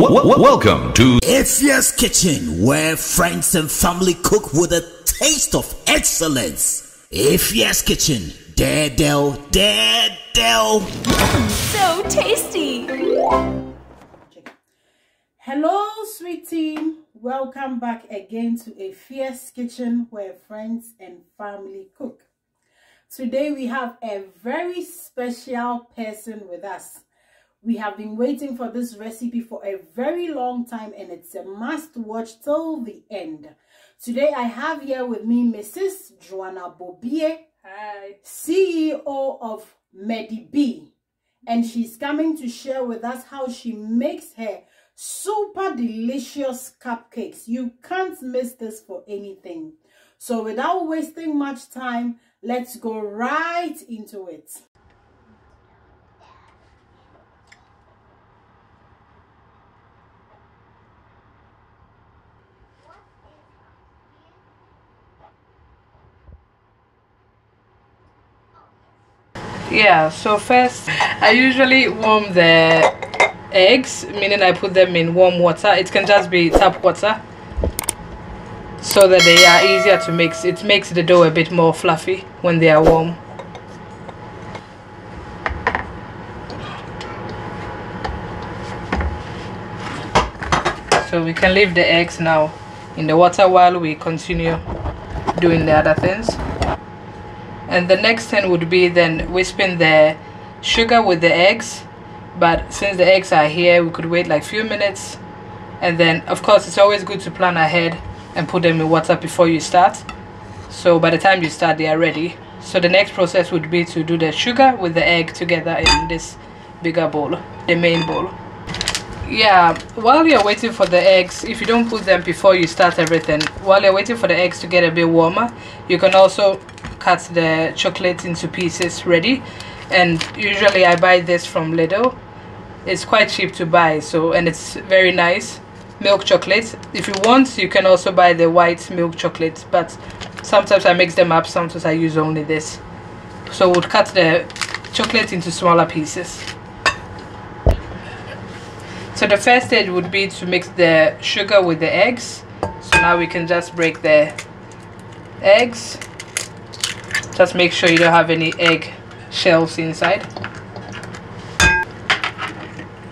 Welcome to Ifya's Kitchen, where friends and family cook with a taste of excellence. Ifya's Kitchen, Daredel. So tasty. Hello, sweet team. Welcome back again to Ifya's Kitchen, where friends and family cook. Today we have a very special person with us. We have been waiting for this recipe for a very long time, and it's a must watch till the end. Today I have here with me Mrs. Joanna Bobie, CEO of Medib, and she's coming to share with us how she makes her super delicious cupcakes. You can't miss this for anything. So without wasting much time, let's go right into it. Yeah, so first I usually warm the eggs, meaning I put them in warm water. It can just be tap water so that they are easier to mix. It makes the dough a bit more fluffy when they are warm. So we can leave the eggs now in the water while we continue doing the other things. And the next thing would be then whisping the sugar with the eggs, but since the eggs are here, we could wait like a few minutes. And then of course it's always good to plan ahead and put them in water before you start, so by the time you start they are ready. So the next process would be to do the sugar with the egg together in this bigger bowl, the main bowl. Yeah, while you're waiting for the eggs, if you don't put them before you start everything, while you're waiting for the eggs to get a bit warmer, you can also cut the chocolate into pieces ready. And usually I buy this from Lidl. It's quite cheap to buy, so, and it's very nice milk chocolate. If you want, you can also buy the white milk chocolate, but sometimes I mix them up, sometimes I use only this. So we'll cut the chocolate into smaller pieces. So the first stage would be to mix the sugar with the eggs. So now we can just break the eggs. Just make sure you don't have any egg shells inside.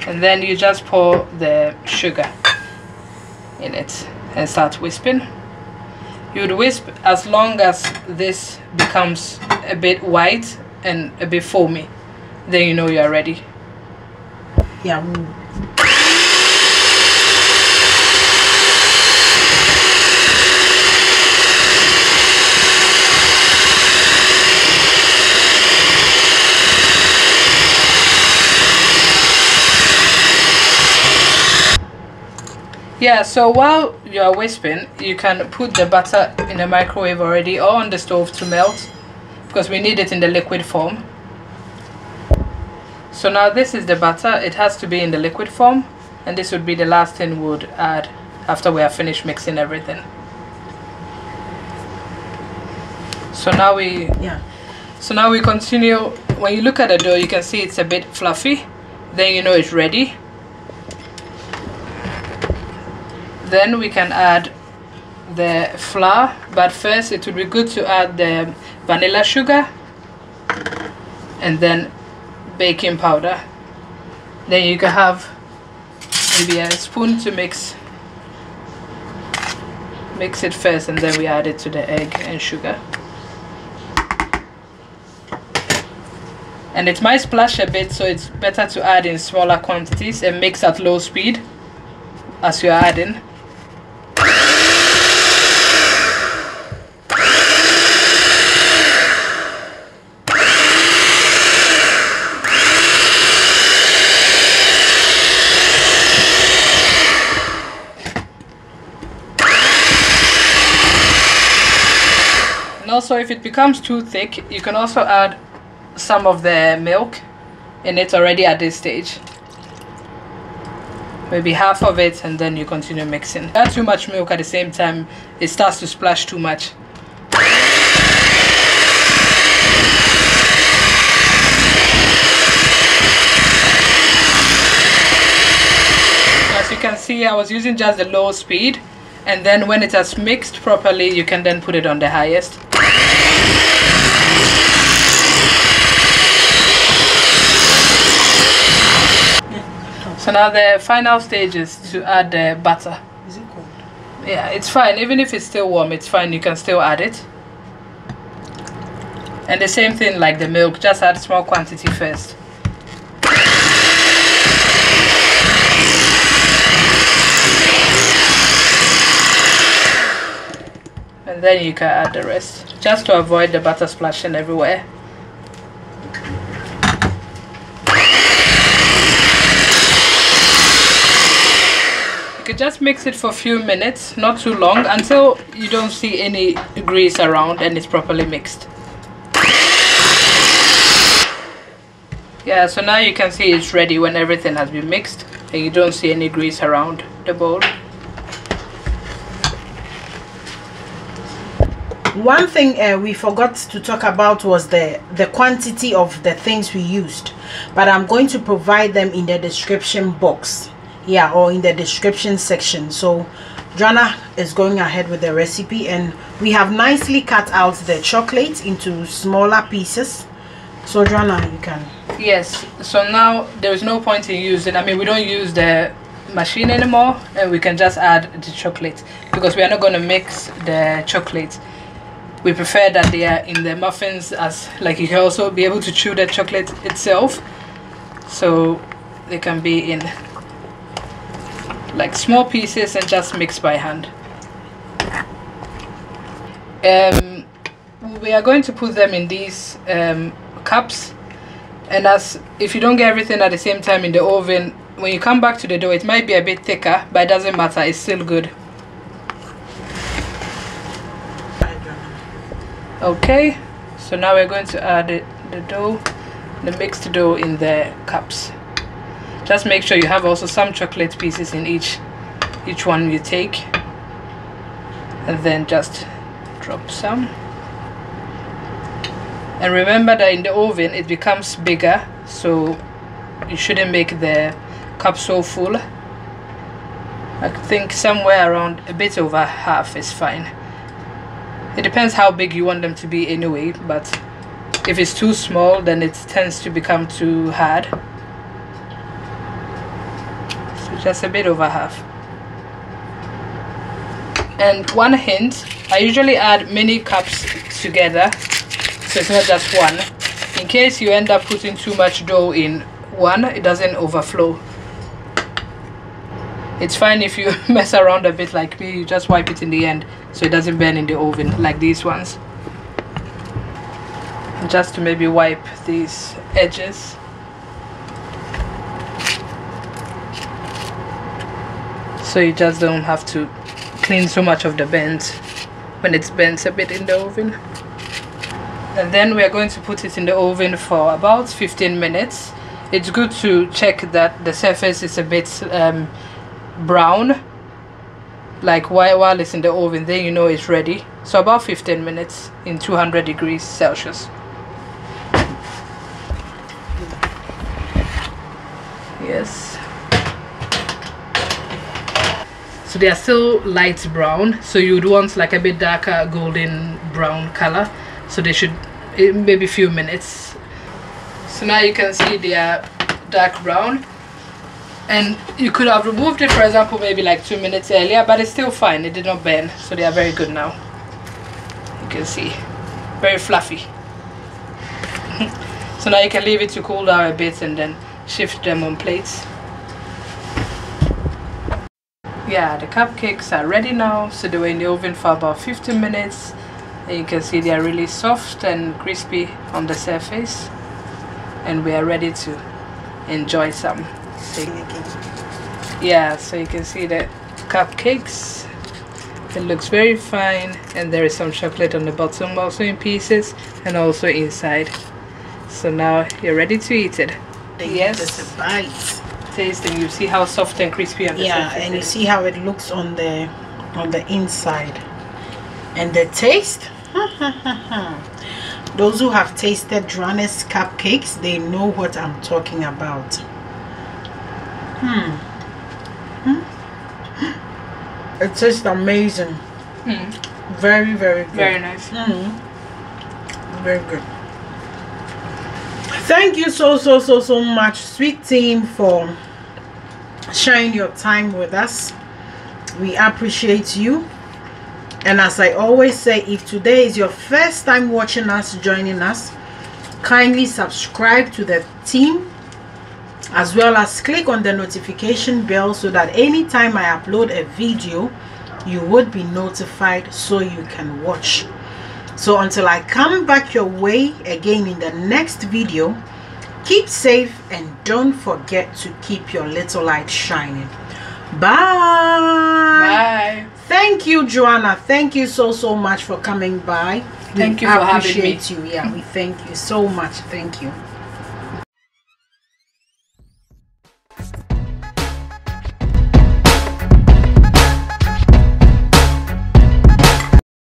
And then you just pour the sugar in it and start whisping. You would wisp as long as this becomes a bit white and a bit foamy. Then you know you are ready. Yeah. Yeah, so while you are whisping, you can put the butter in the microwave already or on the stove to melt, because we need it in the liquid form. So now this is the butter. It has to be in the liquid form, and this would be the last thing we would add after we have finished mixing everything. So now we continue. When you look at the dough, you can see it's a bit fluffy. Then you know it's ready. Then we can add the flour, but first it would be good to add the vanilla sugar and then baking powder. Then you can have maybe a spoon to mix it first, and then we add it to the egg and sugar. And it might splash a bit, so it's better to add in smaller quantities and mix at low speed as you are adding. Also, if it becomes too thick, you can also add some of the milk in it already at this stage, maybe half of it, and then you continue mixing. Add too much milk at the same time, it starts to splash too much. see, I was using just the low speed, and then when it has mixed properly, you can then put it on the highest. So now the final stage is to add the butter. Is it cold? Yeah, it's fine. Even if it's still warm, it's fine. You can still add it. And the same thing like the milk, just add small quantity first. And then you can add the rest, just to avoid the butter splashing everywhere. You could just mix it for a few minutes, not too long, until you don't see any grease around and it's properly mixed. Yeah, so now you can see it's ready when everything has been mixed and you don't see any grease around the bowl. One thing we forgot to talk about was the quantity of the things we used, but I'm going to provide them in the description box, yeah, or in the description section. So Joanna is going ahead with the recipe, and we have nicely cut out the chocolate into smaller pieces. So Joanna, you can. Yes, so now there's no point in using, I mean, we don't use the machine anymore, and we can just add the chocolate because we are not going to mix the chocolate. We prefer that they are in the muffins, as like you can also be able to chew the chocolate itself, so they can be in like small pieces and just mixed by hand. We are going to put them in these cups, and as if you don't get everything at the same time in the oven, when you come back to the dough it might be a bit thicker, but it doesn't matter, it's still good. Okay, so now we're going to add the dough, the mixed dough in the cups. Just make sure you have also some chocolate pieces in each one you take, and then just drop some. And remember that in the oven it becomes bigger, so you shouldn't make the cup so full. I think somewhere around a bit over half is fine. It depends how big you want them to be anyway, but if it's too small then it tends to become too hard. So just a bit over half. And one hint, I usually add many cups together, so it's not just one. In case you end up putting too much dough in one, it doesn't overflow. It's fine if you mess around a bit like me, you just wipe it in the end so it doesn't burn in the oven like these ones. Just to maybe wipe these edges. So you just don't have to clean so much of the bends when it's bent a bit in the oven. And then we are going to put it in the oven for about 15 minutes. It's good to check that the surface is a bit brown, like while it's in the oven, then you know it's ready. So about 15 minutes in 200 degrees Celsius. Yes, so they are still light brown, so you would want like a bit darker golden brown color, so they should maybe a few minutes. So now you can see they are dark brown, and you could have removed it, for example, maybe like 2 minutes earlier, but it's still fine, it did not burn, so they are very good now. You can see, very fluffy. So now you can leave it to cool down a bit and then shift them on plates. Yeah, the cupcakes are ready now, so they were in the oven for about 15 minutes, and you can see they are really soft and crispy on the surface, and we are ready to enjoy some. Yeah, so you can see the cupcakes, it looks very fine, and there is some chocolate on the bottom also in pieces and also inside. So now you're ready to eat it. Yes, just a bite. Taste, and you see how soft and crispy on the surface and you is. see how it looks on the inside, and the taste. Those who have tasted Joanna's cupcakes, they know what I'm talking about. It tastes amazing. Very, very good. Very nice. Very good. Thank you so much, sweet team, for sharing your time with us. We appreciate you. And as I always say, if today is your first time watching us, joining us, kindly subscribe to the team, as well as click on the notification bell so that anytime I upload a video, you would be notified so you can watch. So until I come back your way again in the next video, keep safe and don't forget to keep your little light shining. Bye. Thank you, Joanna. Thank you so much for coming by. Thank you for having me. We appreciate you. Yeah, we thank you so much. Thank you.